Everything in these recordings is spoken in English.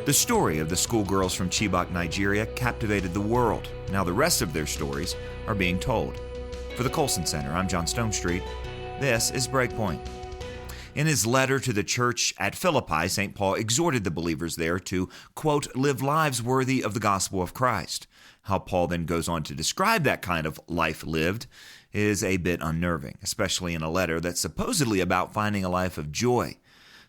The story of the schoolgirls from Chibok, Nigeria captivated the world. Now the rest of their stories are being told. For the Colson Center, I'm John Stonestreet. This is Breakpoint. In his letter to the church at Philippi, St. Paul exhorted the believers there to, quote, live lives worthy of the gospel of Christ. How Paul then goes on to describe that kind of life lived is a bit unnerving, especially in a letter that's supposedly about finding a life of joy.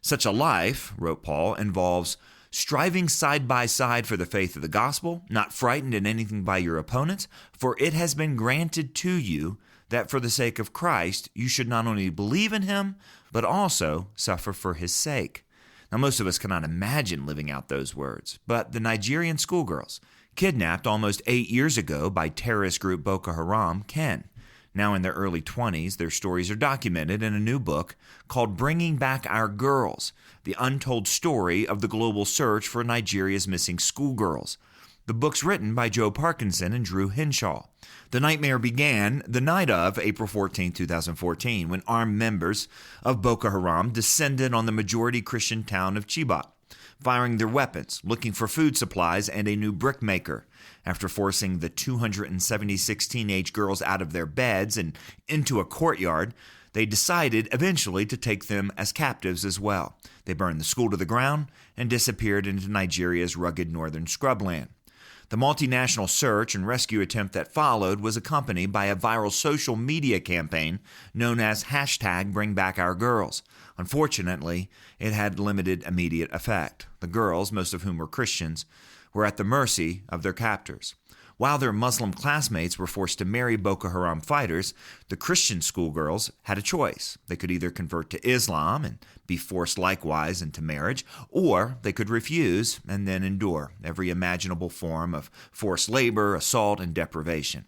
Such a life, wrote Paul, involves striving side by side for the faith of the gospel, not frightened in anything by your opponents, for it has been granted to you that for the sake of Christ you should not only believe in him, but also suffer for his sake. Now, most of us cannot imagine living out those words, but the Nigerian schoolgirls, kidnapped almost 8 years ago by terrorist group Boko Haram, can. Now in their early 20s, their stories are documented in a new book called Bringing Back Our Girls, the Untold Story of the Global Search for Nigeria's Missing Schoolgirls. The book's written by Parkinson and Hinshaw. The nightmare began the night of April 14, 2014, when armed members of Boko Haram descended on the majority Christian town of Chibok, firing their weapons, looking for food supplies and a new brick maker. After forcing the 276 teenage girls out of their beds and into a courtyard, they decided eventually to take them as captives as well. They burned the school to the ground and disappeared into Nigeria's rugged northern scrubland. The multinational search and rescue attempt that followed was accompanied by a viral social media campaign known as #BringBackOurGirls. Unfortunately, it had limited immediate effect. The girls, most of whom were Christians, were at the mercy of their captors. While their Muslim classmates were forced to marry Boko Haram fighters, the Christian schoolgirls had a choice. They could either convert to Islam and be forced likewise into marriage, or they could refuse and then endure every imaginable form of forced labor, assault, and deprivation.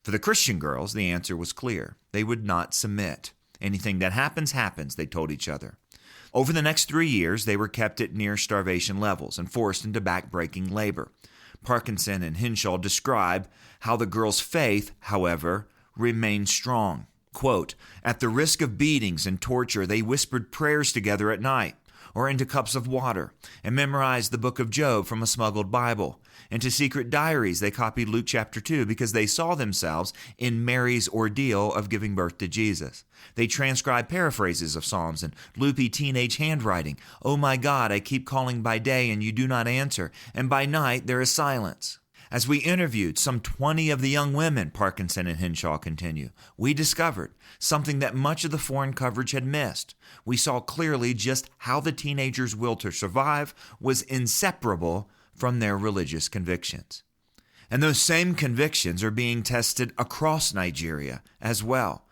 For the Christian girls, the answer was clear. They would not submit. Anything that happens, happens, they told each other. Over the next 3 years, they were kept at near starvation levels and forced into back-breaking labor. Parkinson and Hinshaw describe how the girls' faith, however, remained strong. Quote, at the risk of beatings and torture, they whispered prayers together at night or into cups of water and memorized the book of Job from a smuggled Bible. Into secret diaries, they copied Luke chapter 2 because they saw themselves in Mary's ordeal of giving birth to Jesus. They transcribed paraphrases of Psalms in loopy teenage handwriting. Oh my God, I keep calling by day and you do not answer, and by night there is silence. As we interviewed some 20 of the young women, Parkinson and Hinshaw continue, we discovered something that much of the foreign coverage had missed. We saw clearly just how the teenagers' will to survive was inseparable from their religious convictions. And those same convictions are being tested across Nigeria as well.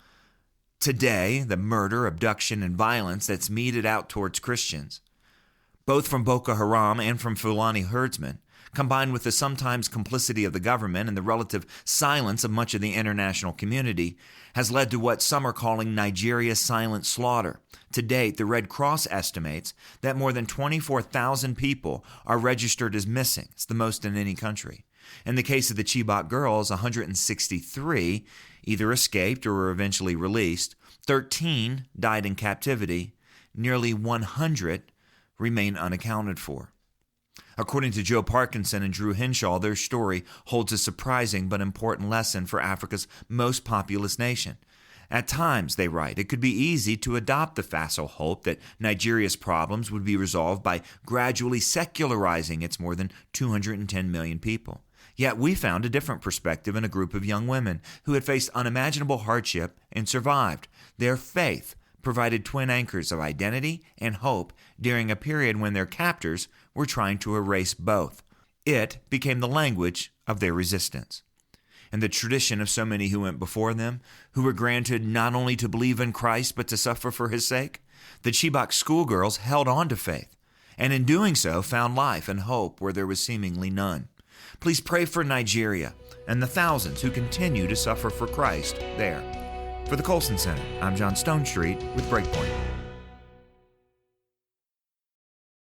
Today, the murder, abduction, and violence that's meted out towards Christians, both from Boko Haram and from Fulani herdsmen, combined with the sometimes complicity of the government and the relative silence of much of the international community, has led to what some are calling Nigeria's silent slaughter. To date, the Red Cross estimates that more than 24,000 people are registered as missing. It's the most in any country. In the case of the Chibok girls, 163 either escaped or were eventually released. 13 died in captivity. Nearly 100 remain unaccounted for. According to Parkinson and Hinshaw, their story holds a surprising but important lesson for Africa's most populous nation. At times, they write, it could be easy to adopt the facile hope that Nigeria's problems would be resolved by gradually secularizing its more than 210 million people. Yet we found a different perspective in a group of young women who had faced unimaginable hardship and survived. Their faith provided twin anchors of identity and hope during a period when their captors were trying to erase both. It became the language of their resistance. And the tradition of so many who went before them, who were granted not only to believe in Christ but to suffer for his sake, the Chibok schoolgirls held on to faith, and in doing so found life and hope where there was seemingly none. Please pray for Nigeria and the thousands who continue to suffer for Christ there. For the Colson Center, I'm John Stonestreet with Breakpoint.